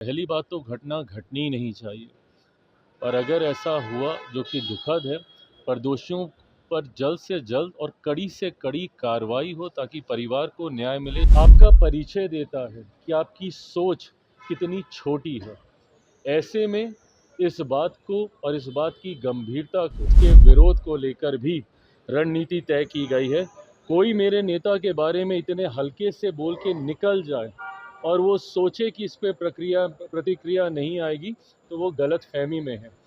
पहली बात तो घटना घटनी ही नहीं चाहिए, और अगर ऐसा हुआ जो कि दुखद है, पर दोषियों पर जल्द से जल्द और कड़ी से कड़ी कार्रवाई हो ताकि परिवार को न्याय मिले। आपका परिचय देता है कि आपकी सोच कितनी छोटी है। ऐसे में इस बात को और इस बात की गंभीरता को, इसके विरोध को लेकर भी रणनीति तय की गई है। कोई मेरे नेता के बारे में इतने हल्के से बोल के निकल जाए और वो सोचे कि इस पे प्रतिक्रिया नहीं आएगी, तो वो गलतफहमी में है।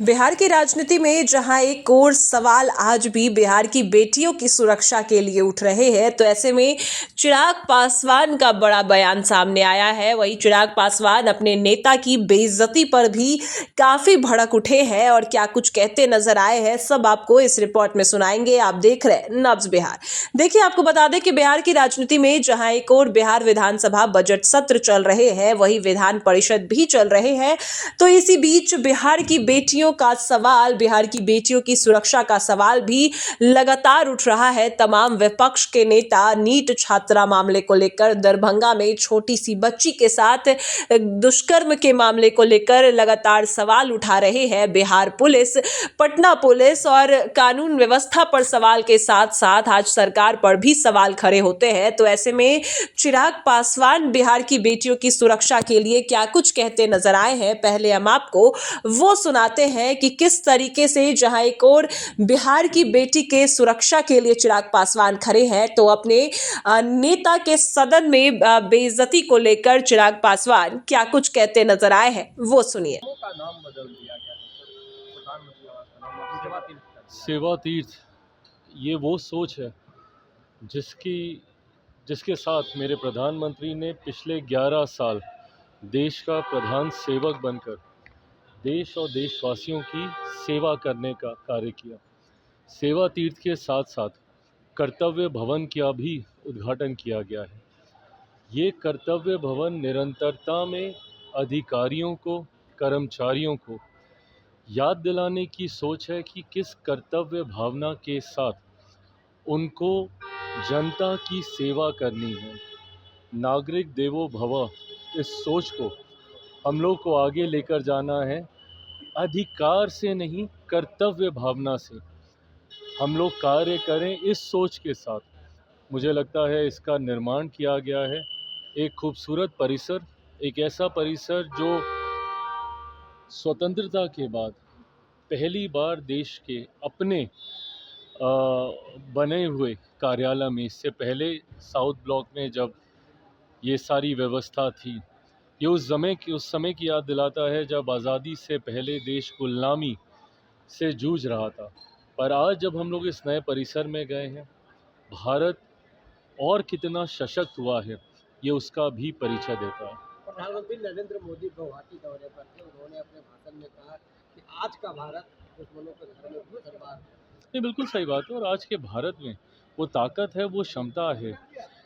बिहार की राजनीति में जहां एक और सवाल आज भी बिहार की बेटियों की सुरक्षा के लिए उठ रहे हैं, तो ऐसे में चिराग पासवान का बड़ा बयान सामने आया है। वही चिराग पासवान अपने नेता की बेइज्जती पर भी काफी भड़क उठे हैं और क्या कुछ कहते नजर आए हैं, सब आपको इस रिपोर्ट में सुनाएंगे। आप देख रहे हैं नब्ज बिहार। देखिए, आपको बता दें कि बिहार की राजनीति में जहां एक और बिहार विधानसभा बजट सत्र चल रहे हैं, वही विधान परिषद भी चल रहे हैं, तो इसी बीच बिहार की बेटियों का सवाल, बिहार की बेटियों की सुरक्षा का सवाल भी लगातार उठ रहा है। तमाम विपक्ष के नेता नीट छात्रा मामले को लेकर, दरभंगा में छोटी सी बच्ची के साथ दुष्कर्म के मामले को लेकर लगातार सवाल उठा रहे हैं। बिहार पुलिस, पटना पुलिस और कानून व्यवस्था पर सवाल के साथ साथ आज सरकार पर भी सवाल खड़े होते हैं। तो ऐसे में चिराग पासवान बिहार की बेटियों की सुरक्षा के लिए क्या कुछ कहते नजर आए हैं, पहले हम आपको वो सुनाते हैं कि किस तरीके से जहां एक और बिहार की बेटी के सुरक्षा के लिए चिराग पासवान खड़े हैं, तो अपने नेता के सदन में बेइज्जती को लेकर चिराग पासवान क्या कुछ कहते नजर आए हैं, वो सुनिए। का नाम बदल दिया गया है, प्रधानमंत्री आवास का नाम अब सेवा तीर्थ कर दिया। सेवा तीर्थ, ये वो सोच है जिसके साथ मेरे प्रधानमंत्री ने पिछले 11 साल देश का प्रधान सेवक बनकर देश और देशवासियों की सेवा करने का कार्य किया। सेवा तीर्थ के साथ साथ कर्तव्य भवन का भी उद्घाटन किया गया है। ये कर्तव्य भवन निरंतरता में अधिकारियों को, कर्मचारियों को याद दिलाने की सोच है कि किस कर्तव्य भावना के साथ उनको जनता की सेवा करनी है। नागरिक देवो भव, इस सोच को हम लोग को आगे लेकर जाना है। अधिकार से नहीं, कर्तव्य भावना से हम लोग कार्य करें, इस सोच के साथ मुझे लगता है इसका निर्माण किया गया है। एक खूबसूरत परिसर, एक ऐसा परिसर जो स्वतंत्रता के बाद पहली बार देश के अपने बने हुए कार्यालय में, इससे पहले साउथ ब्लॉक में जब ये सारी व्यवस्था थी, ये उस समय की याद दिलाता है जब आज़ादी से पहले देश गुलामी से जूझ रहा था। पर आज जब हम लोग इस नए परिसर में गए हैं, भारत और कितना सशक्त हुआ है, ये उसका भी परिचय देता है। प्रधानमंत्री नरेंद्र मोदी गुवाहाटी दौरे पर थे। उन्होंने अपने भाषण में कहा कि आज का भारत दुश्मनों के घर में घुस रहा है। ये बिल्कुल सही बात है, और आज के भारत में वो ताकत है, वो क्षमता है।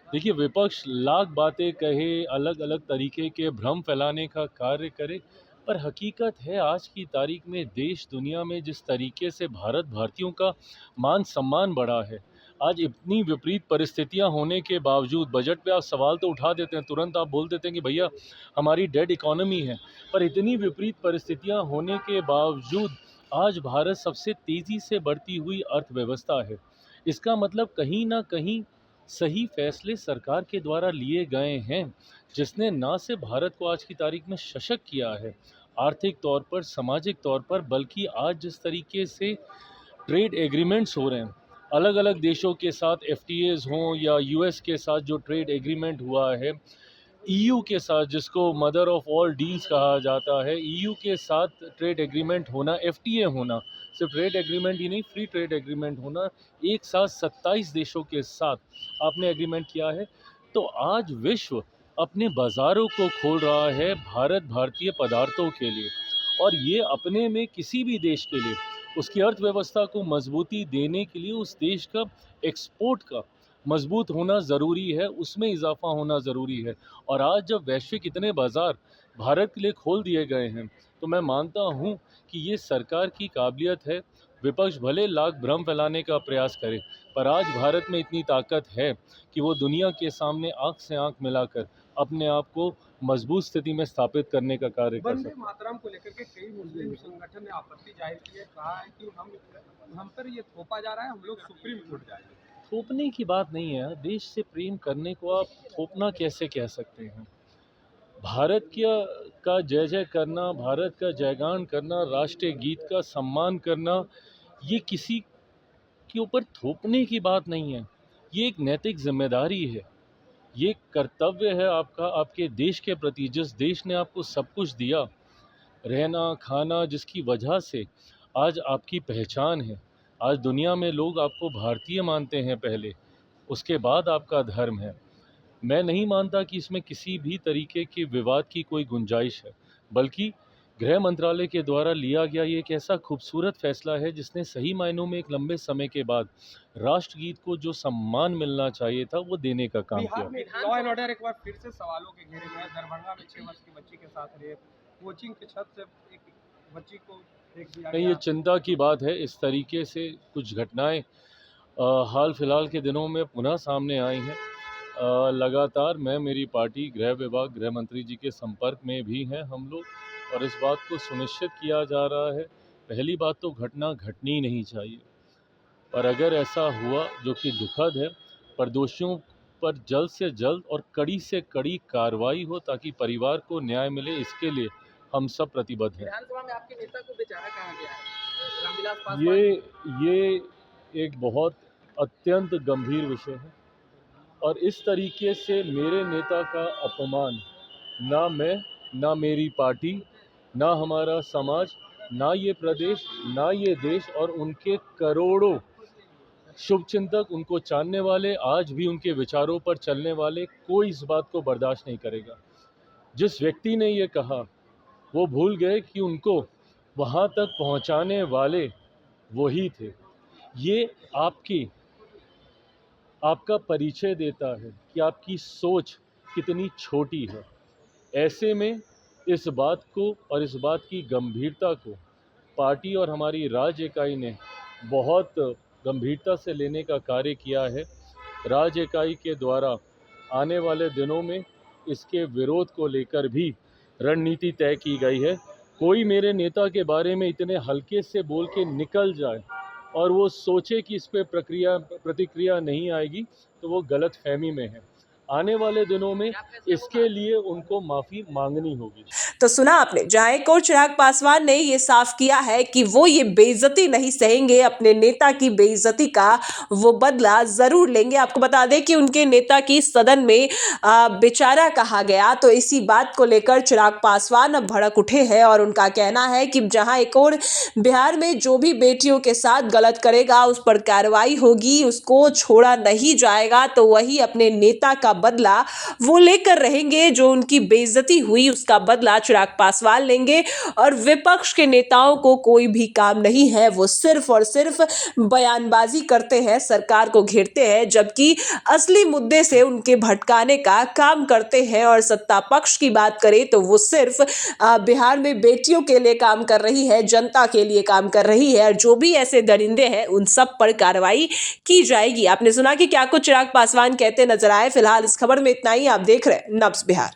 देखिए, विपक्ष लाख बातें कहे, अलग अलग तरीके के भ्रम फैलाने का कार्य करे, पर हकीकत है आज की तारीख में देश दुनिया में जिस तरीके से भारतीयों का मान सम्मान बढ़ा है, आज इतनी विपरीत परिस्थितियां होने के बावजूद बजट पे आप सवाल तो उठा देते हैं, तुरंत आप बोल देते हैं कि भैया हमारी डेड इकोनॉमी है, पर इतनी विपरीत परिस्थितियां होने के बावजूद आज भारत सबसे तेज़ी से बढ़ती हुई अर्थव्यवस्था है। इसका मतलब कहीं ना कहीं सही फैसले सरकार के द्वारा लिए गए हैं, जिसने ना सिर्फ भारत को आज की तारीख में सशक्त किया है आर्थिक तौर पर, सामाजिक तौर पर, बल्कि आज जिस तरीके से ट्रेड एग्रीमेंट्स हो रहे हैं अलग अलग देशों के साथ, एफटीएज हों या यूएस के साथ जो ट्रेड एग्रीमेंट हुआ है, ईयू के साथ जिसको मदर ऑफ ऑल डील्स कहा जाता है, ईयू के साथ ट्रेड एग्रीमेंट होना, एफटीए होना, सिर्फ ट्रेड एग्रीमेंट ही नहीं, फ्री ट्रेड एग्रीमेंट होना, एक साथ 27 देशों के साथ आपने एग्रीमेंट किया है। तो आज विश्व अपने बाज़ारों को खोल रहा है भारतीय पदार्थों के लिए, और ये अपने में किसी भी देश के लिए उसकी अर्थव्यवस्था को मजबूती देने के लिए उस देश का एक्सपोर्ट का मजबूत होना ज़रूरी है, उसमें इजाफा होना ज़रूरी है। और आज जब वैश्विक इतने बाज़ार भारत के लिए खोल दिए गए हैं, तो मैं मानता हूँ कि ये सरकार की काबिलियत है। विपक्ष भले लाख भ्रम फैलाने का प्रयास करे, पर आज भारत में इतनी ताकत है कि वो दुनिया के सामने आंख से आंख मिलाकर अपने आप को मजबूत स्थिति में स्थापित करने का कार्य कर वंदे सकते हैं। मातरम को लेकर के कई मुस्लिम संगठन ने आपत्ति जाहिर की है, कहा है कि हम पर ये थोपा जा रहा है, हम लोग सुप्रीम कोर्ट जाएंगे। थोपने की बात नहीं है, देश से प्रेम करने को आप थोपना कैसे कह सकते हैं। भारत का जय जय करना, भारत का जयगान करना, राष्ट्रीय गीत का सम्मान करना, ये किसी के ऊपर थोपने की बात नहीं है। ये एक नैतिक जिम्मेदारी है, ये कर्तव्य है आपका आपके देश के प्रति। जिस देश ने आपको सब कुछ दिया, रहना खाना, जिसकी वजह से आज आपकी पहचान है, आज दुनिया में लोग आपको भारतीय मानते हैं पहले, उसके बाद आपका धर्म है। मैं नहीं मानता कि इसमें किसी भी तरीके के विवाद की कोई गुंजाइश है, बल्कि गृह मंत्रालय के द्वारा लिया गया ये एक ऐसा खूबसूरत फैसला है जिसने सही मायनों में एक लंबे समय के बाद राष्ट्रगीत को जो सम्मान मिलना चाहिए था वो देने का काम बिहार किया। में लॉ एंड ऑर्डर एक बार फिर से सवालों के घेरे में है। दरभंगा में 6 वर्ष की बच्ची के साथ रेप, कोचिंग की छत से एक बच्ची को फेंक दिया नहीं, ये गया। चिंता की बात है। इस तरीके से कुछ घटनाएं हाल फिलहाल के दिनों में पुनः सामने आई हैं। लगातार मैं, मेरी पार्टी, गृह विभाग, गृह मंत्री जी के संपर्क में भी हैं हम लोग, और इस बात को सुनिश्चित किया जा रहा है। पहली बात तो घटना घटनी नहीं चाहिए, पर अगर ऐसा हुआ जो कि दुखद है, पर दोषियों पर जल्द से जल्द और कड़ी से कड़ी कार्रवाई हो ताकि परिवार को न्याय मिले, इसके लिए हम सब प्रतिबद्ध हैं। विधानसभा में आपके नेता को बेचारा कहा गया है, रामविलास पासवान। ये एक बहुत अत्यंत गंभीर विषय है, और इस तरीके से मेरे नेता का अपमान ना मैं, ना मेरी पार्टी, ना हमारा समाज, ना ये प्रदेश, ना ये देश और उनके करोड़ों शुभचिंतक, उनको जानने वाले, आज भी उनके विचारों पर चलने वाले, कोई इस बात को बर्दाश्त नहीं करेगा। जिस व्यक्ति ने ये कहा, वो भूल गए कि उनको वहाँ तक पहुँचाने वाले वही थे। ये आपका परिचय देता है कि आपकी सोच कितनी छोटी है। ऐसे में इस बात को और इस बात की गंभीरता को पार्टी और हमारी राज्य इकाई ने बहुत गंभीरता से लेने का कार्य किया है। राज्य इकाई के द्वारा आने वाले दिनों में इसके विरोध को लेकर भी रणनीति तय की गई है। कोई मेरे नेता के बारे में इतने हल्के से बोल के निकल जाए और वो सोचे कि इस पे प्रतिक्रिया नहीं आएगी, तो वो गलतफहमी में है। आने वाले दिनों में इसके लिए उनको माफ़ी मांगनी होगी। तो सुना आपने, जहां एक और चिराग पासवान ने ये साफ किया है कि वो ये बेइज्जती नहीं सहेंगे, अपने नेता की बेइज्जती का वो बदला जरूर लेंगे। आपको बता दें कि उनके नेता की सदन में बेचारा कहा गया, तो इसी बात को लेकर चिराग पासवान अब भड़क उठे हैं और उनका कहना है कि जहां एक और बिहार में जो भी बेटियों के साथ गलत करेगा उस पर कार्रवाई होगी, उसको छोड़ा नहीं जाएगा, तो वही अपने नेता का बदला वो लेकर रहेंगे। जो उनकी बेइज्जती हुई उसका बदला चिराग पासवान लेंगे, और विपक्ष के नेताओं को कोई भी काम नहीं है, वो सिर्फ और सिर्फ बयानबाजी करते हैं, सरकार को घेरते हैं, जबकि असली मुद्दे से उनके भटकाने का काम करते हैं। और सत्ता पक्ष की बात करें तो वो सिर्फ बिहार में बेटियों के लिए काम कर रही है, जनता के लिए काम कर रही है, और जो भी ऐसे दरिंदे हैं उन सब पर कार्रवाई की जाएगी। आपने सुना कि क्या कुछ चिराग पासवान कहते नजर आए। फिलहाल इस खबर में इतना ही। आप देख रहे हैं नब्ज बिहार।